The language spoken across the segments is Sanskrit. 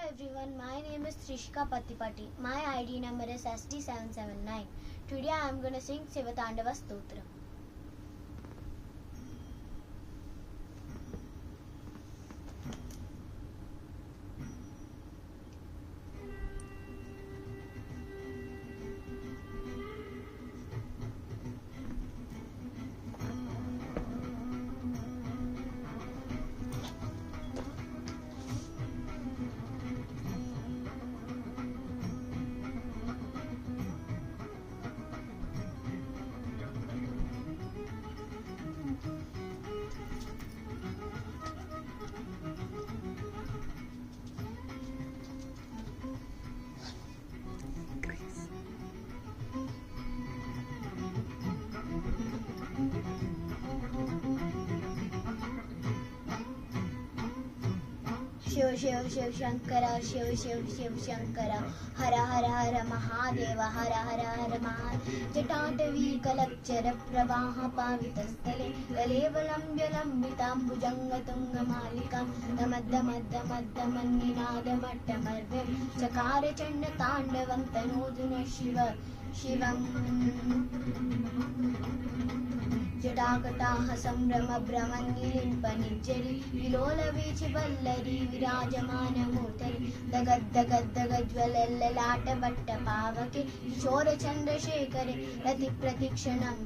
everyone, my name is Trishika Pattipati. My ID number is SD779. Today I am going to sing Sivatandava Stotra. Shiv Shiv Shiv Shankara, Shiv Shiv Shiv Shankara, Hara Hara Hara Mahadeva, Hara Hara Hara Mahadeva, Jataatavi Kalakchara Pravaha Pavitastale, Kalevalam Yalambitam Bhujanga Tunga Malikam, Damadda Madda Madda Manninada Mattamarve, Chakara Chanda Tandavam Tanoduna Shiva, Shivam. जटाकटाह संभ्रम भ्रमन्निलिम्पनिज्जरि विलोलवीचि वल्लरी विराजमानमूर्धरि दगद्दगद्दगज्ज्वलल्ललाटभट्टपावके किशोरचन्द्रशेखरे रतिप्रतिक्षणं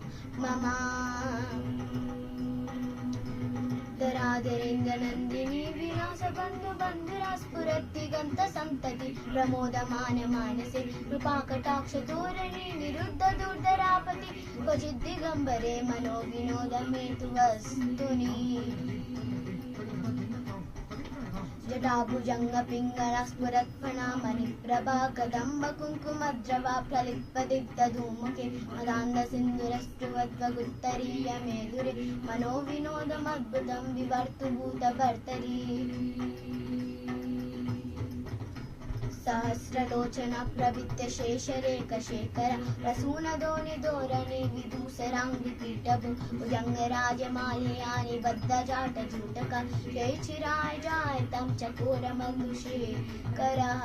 मम धराधरेन्द्रनन्दिनी विलासबन्धुबन्धुरास्फुरद्दिगन्तसन्तति प्रमोदमानमानसे कृपाकटाक्षतोरणी निरुद्धदुर्धरापति क्वचिद्दिगम्बरे मनोविनोदमेतुवस्तुनि जटाभुजङ्गपिङ्गलस्फुरत्फणामणिप्रभा कदम्ब कुङ्कुमद्रवा प्रलिप्पदिग्धधूमुखे मदान्दसिन्दुरस्पृवद्वगुत्तरीयमेधुरे मनोविनोदमद्भुतं विवर्तुभूतभर्तरी सहस्रलोचन प्रवित्य शेषरेखशेखर रसूनदोनिधोरणे विदूसराङ्गिकीटभु भुजङ्गराजमाल्यानि बद्धजाटजूटक जयचिराय जायतं चकोरमधुशेखरः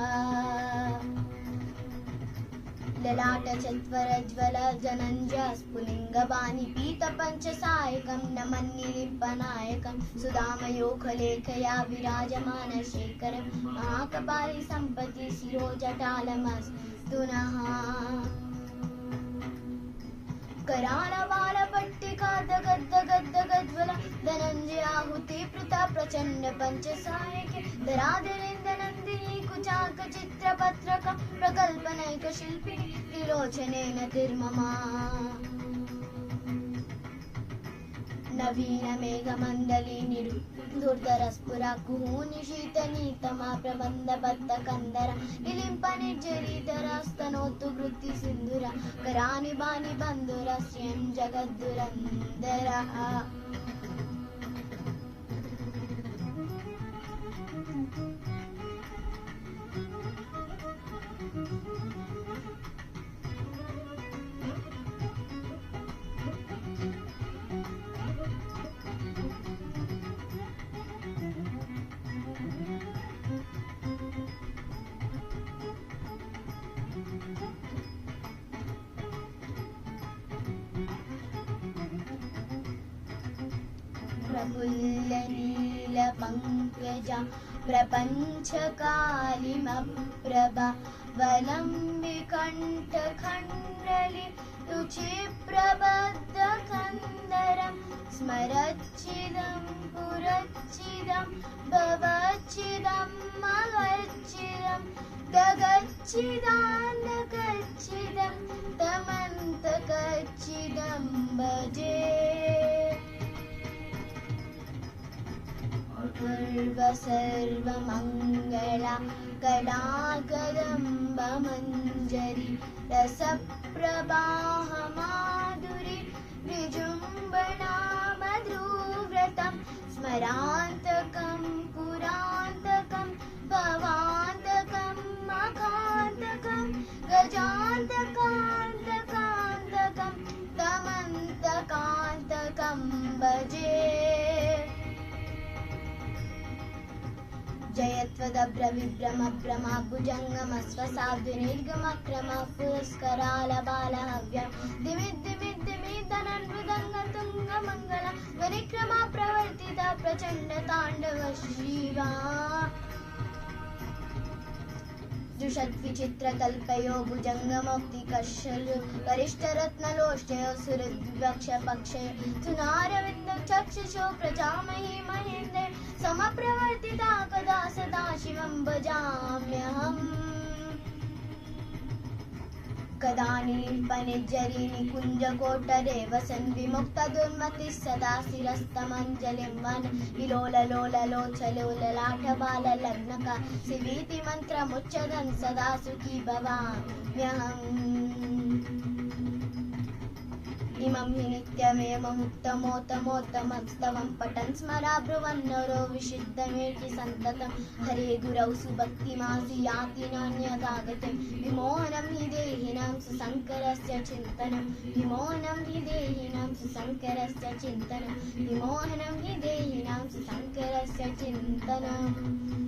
ललाटचत्वरज्वल जनञ्जय स्फुलिङ्गवाणि पीतपञ्चसायकं नमन्निलिम्पनायकं सुधामयोखलेखया विराजमानशेखरं महाकपालि सम्पति शिरोजटालमस्तु नः करालवालपट्टिका दगद्दगद्दगज्वल धनञ्जयाहुति पृथा प्रचण्ड पञ्चसायके धराधरेन्द्रनन्दिनी कुचाकचित्रपत्रक प्रकल्पनैकशिल्पिनी त्रिलोचनेन तिर्ममा नवीनमेघमण्डली दुर्धरस्फुरा कुहूनिशीतनीतमा प्रबन्धबद्धकन्दर निलिम्पनिर्जरीधरस्तनोतु वृत्तिसिन्धुरा करानि बानि बन्धुरस्यं जगद्दुरन्दरः प्रफुल्लनीलपङ्कजा प्रपञ्चकालिमप्रभा वलम्बिकण्ठखण्डलि रुचिप्रबद्धकन्दरं स्मरच्चिदं पुरच्चिदं भवच्चिदं मगच्चिदं दगच्चिदान्नगच्चिदं तमन्तकच्चिदं भजे सर्वमङ्गला कलाकदम्बमञ्जरी रसप्रवाह माधुरी विजृम्भणा मधुव्रतं स्मरान्तकं पुरान्तकं भवान्तकं मखान्तकं गजान्तकान्तकान्तकं तमन्तकान्तकं भजे जयति त्वदभ्रविभ्रमभ्रमा भुजङ्गमस्वसाद्विनिर्गमक्रमः पुरस्करालबालहव्यं दिमिद्दिमिद्दिमिद्धनन्मृदङ्गतुङ्गमङ्गला ध्वनिक्रमा प्रवर्तिता प्रचण्डताण्डव शिवा द्विषद्विचित्रकल्पयो भुजङ्गमौक्तिकशलु वरिष्ठरत्नलोष्टयो सुहृद्विवक्षपक्षयो सुनारविन्दचक्षुषो प्रजामहे महेन्द्रे समप्रवर्तिता कदा सदा शिवं भजाम्यहम् कदा नील्पनिज्जरी निकुञ्जकोटरे वसन् विमुक्तदुर्मतिः सदा शिरस्तमञ्जलिं वन विलोललोललोचलोललाटबाललग्नका शिवीति मन्त्रमुच्चरन् सदा सुखी भवाम्यहम् इमं हि नित्यमेवमुक्तमोत्तमोत्तमस्तवं पठन् स्मरा ब्रुवन्नरो विशुद्धमेति सन्ततं हरे गुरौ सुभक्तिमासि याति नान्यदागतिं विमोहनं हि देहिनां सुशङ्करस्य चिन्तनं विमोहनं हि देहिनां सुशङ्करस्य चिन्तनं विमोहनं हि देहिनां सुशङ्करस्य चिन्तनम्